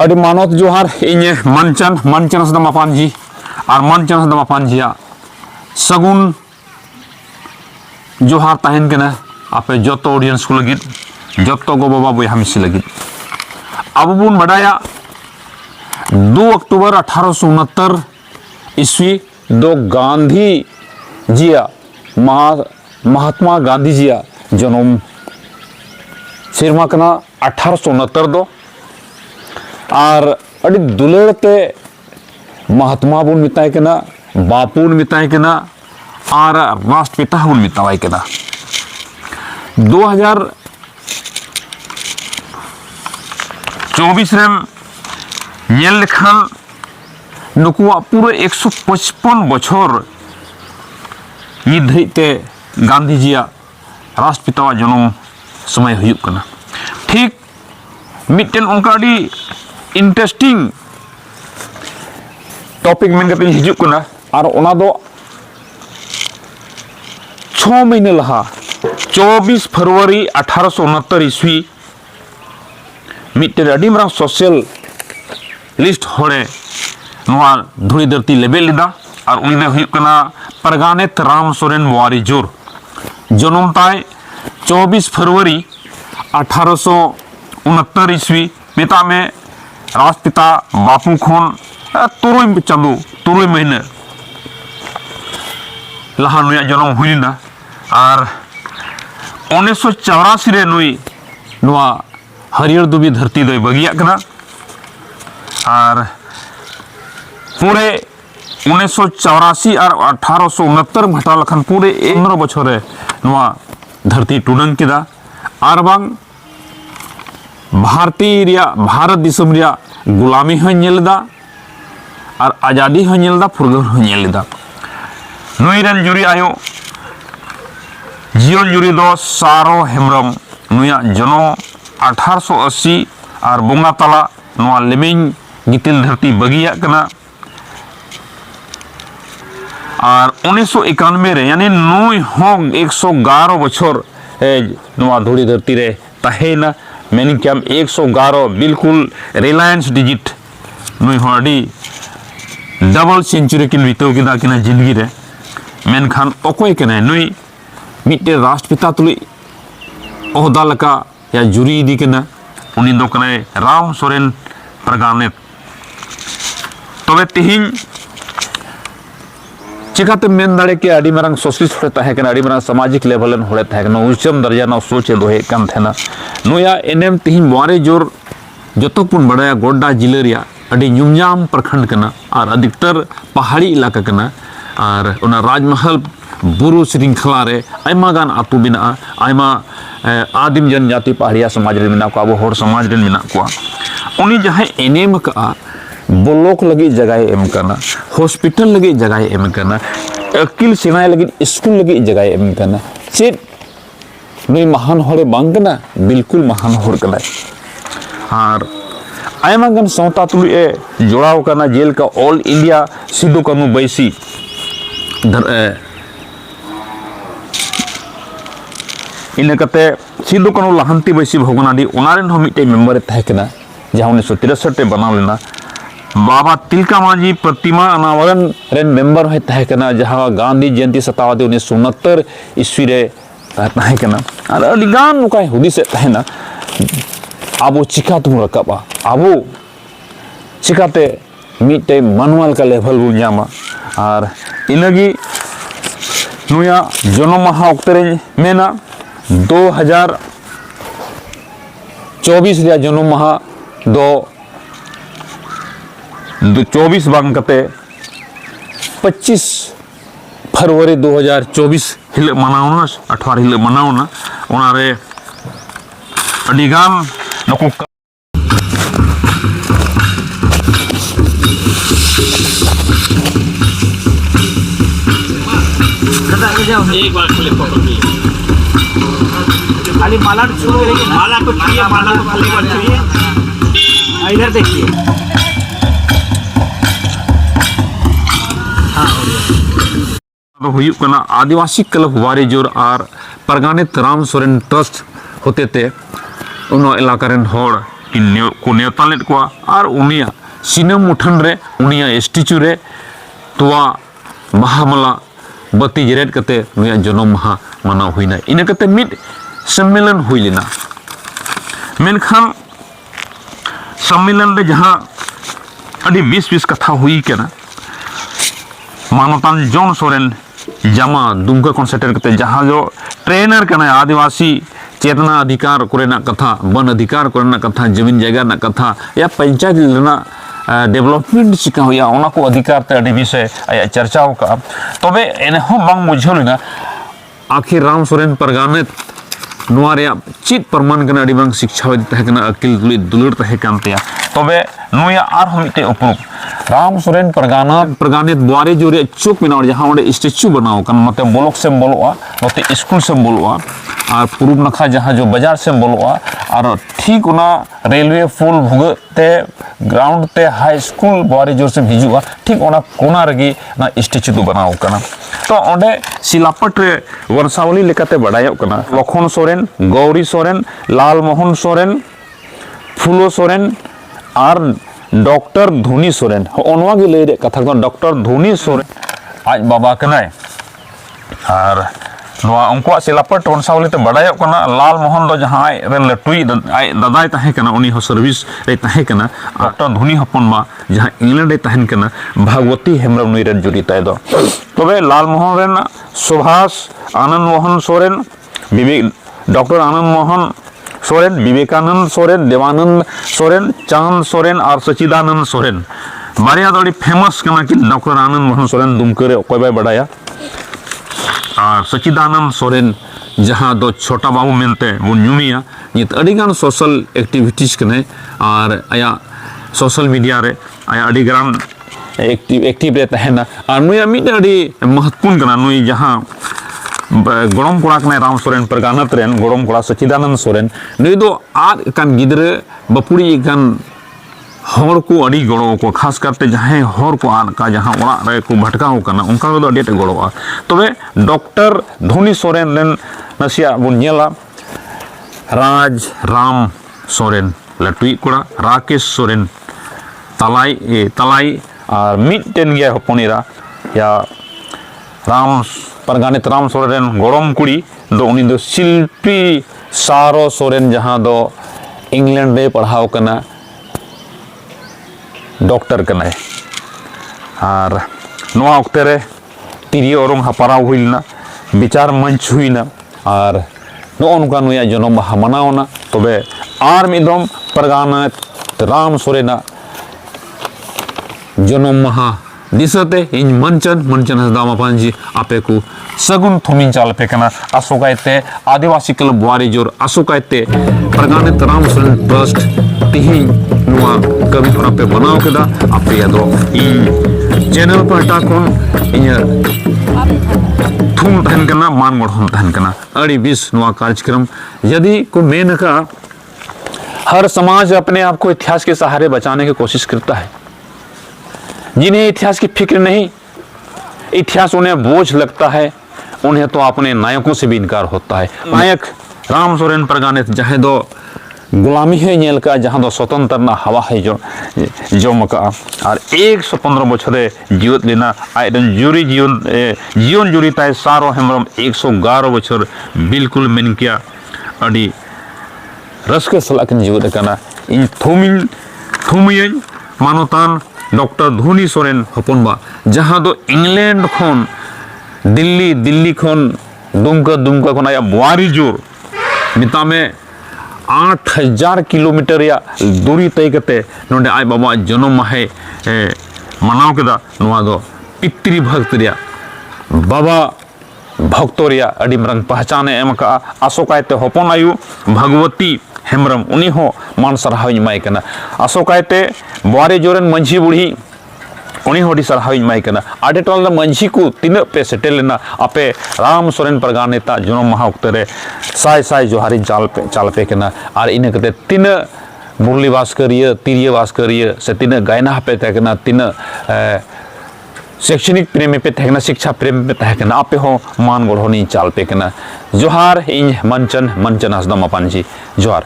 अड़ी मानवत जोहार इन मनचन हसदा मापानजी और मनचन हसदा मापानजी सगुन जोहार तहन के आपे जो ऑडियंस को लगे जो गो बाबा बया मिसी लगे अब बन बड़ा 2 अक्टूबर 1869 ईस्वी दो गांधी जिया महात्मा गांधी जिया जन्म सेरमा कना 1869 दो और अड़ी दुलड़ते महात्मा बन मिताय कना बापू मिताय कना और राष्ट्रपिता बन मितावाय कना 2024 रेम नेल लेखान नुकुआ पूरे 155 बछर ये धरते गांधी जिया राष्ट्रपिता जन्म समय हुयुक कना ठीक मिट्टन उनका इंटरेस्टिंग टॉपिक में हिजुक कना और ओना दो 6 महीने लहा 24 फरवरी 1869 ईस्वी मिट्टन अड़ी मरांग सोशल लिस्ट होड़े नवा धुड़ी धरती लेबेल लिदा और उन्हें हुयुक कना परगानेत राम सोरेन वारी जोर जन्म ताय 24 फरवरी 1869 ईस्वी पिता में राष्ट्रपिता बापू खन तुरुई चांदो तुरुई महीने लहा नुया जन्म हुईना और 1984 रे नुई नुआ हरियर दुबी धरती दो बगिया कना और पूरे 1984 और 1869 घटा लखन पूरे 15 बछर नुआ धरती टुडंग किदा और बांग भारत दिसम रिया गुलामी हन नेलदा और आज़ादी हन नेलदा फुरगल हन नेलदा नुई रेन जुरी आयो जीवन जुरी दो सारो हेमरम नुया जन्म 1880 और बोंगा तला नुआ लेमिंग गितिल धरती बगिया कना और 1991 रे यानी नुई होंग 111 बछर नुआ धुड़ी धरती रे तहेना मैंने क्या 111 बिल्कुल रिलायंस डिजिट नुई हड़ी डबल सेंचुरी किन बीतव किदा किना जिंदगी रे मेनखान अकोय कने नुई मिट्टे राष्ट्रपिता तुली ओहदा लका या जुरी दी कना उनी दो कने राम सोरेन परगानेत तबे तिहिं चिकाते मेन दाड़े के अड़ी मरंग सोशलिस्ट होते हैं कि अड़ी मरंग सामाजिक लेवल होते हैं उच्चम दर्जा ना सोचे दोहे कम थे ना नुया एनएम तिहिं वारे जोर जतोपुन बड़ाया गोड्डा जिले रिया अड़ी न्यूमजाम प्रखंड कना और अधिकतर पहाड़ी इलाका कना और उना राजमहल बुरु श्रृंखला रे आयमा गान आतु बिना आयमा आदिम जनजाति पहाड़िया समाज रे मिना को अब होर समाज रे मिना को उनी जहां एनएम का ब्लॉक लगी जगह एम करना हॉस्पिटल लगी जगह एम करना अकिल सेनाय लगी स्कूल लगी जगह एम करना चेत नुई महान होरे बांग करना बिल्कुल महान होर करना और आयमा गन सौता तुलु ए जोड़ाव करना जेल का ऑल इंडिया सिद्धू कानू बैसी इन कते सिद्धू कानू लहंती बैसी भगवानाडी ओनारेन हो मिटे मेंबर तहकना जहां 1963 बनाव लेना बाबा तिलका मांझी प्रतिमा अनावरण रेन मेंबर है तहकना जहां गांधी जयंती 1969 ईस्वी रे तहकना और अलिगान नुकाय हुदिस तहना आबो चिका तुम रकाबा आबो चिकाते मिटे मानुअल का लेवल बु न्यामा और इनगी नुया जन्म माहा ओक्तरे मेना 2024 रिया जन्म माहा 24 बांग कते 25 फरवरी 2024 हिल मनावना 18 हिल मनावना ओनारे अडिगान नको एक बार खाली माला छुए लेकिन माला को छुइए माला को खाली बार छुइए इधर देखिए आदिवासी क्लब वारी जोर और परगानेत राम सोरेन ट्रस्ट होते थे उन इलाका रेन होड़ को नेवता लेद को और उनिया सिने मुठन रे उनिया स्टैचू रे तोवा बाहा माला बत्ती जेरेद कते नुया जन्म माहा मानाव हुईना इना कते मिद सम्मेलन हुई लेना मेनखान सम्मेलन रे जहाँ अभी 20 कथा हुई केना मानवतान जॉन सोरेन जामा दुमका कॉन्सेंट्रेट करते जहाँ जो ट्रेनर करना आदिवासी चेतना अधिकार कोरेना कथा वन अधिकार कोरेना कथा जमीन जगह ना कथा या पंचायत लेना डेवलपमेंट चिका हुआ ओना को अधिकार ते अभी विषय आया चर्चा का तबे एने हम बांग मुझे आखिर राम सोरेन परगानेत चित प्रमाण करना अड़ी बांग शिक्षा तहकना अकिल दुलड़ तहकनते तबे नुया आर हम मिटे उपरूप राम सोरेन परगानेत बुआरे जोरे चौक में जहाँ ओंडे स्टैचू बनाओ कन नते ब्लॉक से बोलोआ नते स्कूल से बोलोआ और पूर्व नखा जहाँ जो बाजार से बोलोआ और ठीक उना रेलवे फुल भुगते ग्राउंड ते हाई स्कूल बुआरे जोर से हिजुआ ठीक उना कोना रगी ना स्टैचू तो बनाओ कना तो ओंडे सिलापट रे वंशावली लेकाते बड़ायो कना लखन सोरेन गौरी सोरेन लाल मोहन सोरेन फुलो सोरेन और डॉक्टर धोनी सोरेन ओनवा गे लई रे कथा को डॉक्टर धोनी सोरेन आज बाबा कनाय और नवा उनको सिलापट वंशावली ते बड़ायो कना लाल मोहन दो जहां रे लटुई दादाय तहे कना उनी हो सर्विस रे तहे कना डॉक्टर धोनी हपन मा जहां इंग्लैंड रे तहन कना भागवती हेमरम नुई रे जुड़ी ताय दो तबे लाल मोहन रे सुभाष आनंद मोहन सोरेन विवेक डॉक्टर आनंद मोहन सोरेन विवेकानंद सोरेन देवानंद सोरेन चांद सोरेन और सचिदानंद सोरेन बारिया दो फेमस कना कि डॉक्टर आनंद मोहन सोरेन दुमकरे कोई बाय बड़ाया और सचिदानंद सोरेन जहाँ दो छोटा बाबू मेनते वो न्यूमिया नित अडिगान सोशल एक्टिविटीज कने और आया सोशल मीडिया रे आया अडिगान एक्टिव रे तहना और नुया मिड अडी महत्वपूर्ण कना नुई जहाँ गोड़म कोड़ा कने राम सोरेन परगानत रेन गोड़म कोड़ा सचिदानंद सोरेन नुई दो आर कान गिदरे बपुड़ी कान हर को अड़ी गड़ो को खास करते जहाँ हर को आन का जहाँ ओड़ा रे को भटकाव कना उनका दो अड़ी गड़ोआ तबे डॉक्टर धोनी सोरेन लेन नसिया बुन नेला राज राम सोरेन लटुई कोड़ा राकेश सोरेन तलाई और मिटन गया हपनीरा या राम परगानित राम सोरेन गोड़म कुड़ी दो उनी दो शिल्पी सारो सोरेन जहाँ दो इंग्लैंड रे पढ़ाव कना डॉक्टर कना और नवा वक्ते रे तिरिय ओरंग हपाराव हुईना विचार मंच हुईना और नो उनका नुया जन्म माहा मनावना तबे आर मिदम परगानित राम सोरेना जन्म माहा दिसते इन मंचन हसदा पांजी आपे को सगुन थुमिन चाल पे कना आसोकायते आदिवासी क्लब बुआरी जोर आसोकायते परगानित राम सोरेन ट्रस्ट तिही नुआ कवि हरा पे बनाव केदा आपे यादो इन चैनल पर हटा कोन इन थुम तहन कना मान गढ़न तहन कना अड़ी 20 नुआ कार्यक्रम यदि को मेन का हर समाज अपने आप को इतिहास के सहारे बचाने की कोशिश करता है जिन्हें इतिहास की फिक्र नहीं इतिहास उन्हें बोझ लगता है उन्हें तो अपने नायकों से भी इनकार होता है नायक राम सोरेन परगानित जहाँ दो गुलामी है नेल का जहाँ दो स्वतंत्र ना हवा है जो मका और 115 बछरे जीवित लेना आयरन जुरी जीवन जुरी ताय सारो हेमरम 111 बछर बिल्कुल मेन किया अड़ी रस्के सलाकन जीवित करना इन थुमियन मानोतान डॉक्टर धोनी सोरेन हपनबा जहाँ दो इंग्लैंड खन दिल्ली खन दुमका खन आया बुआरी जोर मिता में 8000 किलोमीटर या दूरी तय करते नोडे आय बाबा जन्म माहे मनाव केदा नोआ दो पितृ भक्त रिया बाबा भक्तो रिया अड़ी मरंग पहचाने एम का आसोकायते हपन आयु भगवती हेमरम उनी हो मान सरहाव इमाय कना आसोकायते बुआरी जोरेन मंझी बुढ़ी उनी होडी सरहाव इमाय कना आडे टोल मंझी को तीन पे सेटेल लेना आपे राम सोरेन परगानिता जन्म माहा वक्त रे साय जोहारी चाल पे कना और इन कते तीन मुरली वास्करिय तिरिय वास्करिय से तीन गायना पे तकना तीन शैक्षणिक प्रेम पे तहकना शिक्षा प्रेम पे तहकना आपे हो मान गढ़ोनी चाल पे कना जोहार इन मंचन हसदा मापानजी जोहार।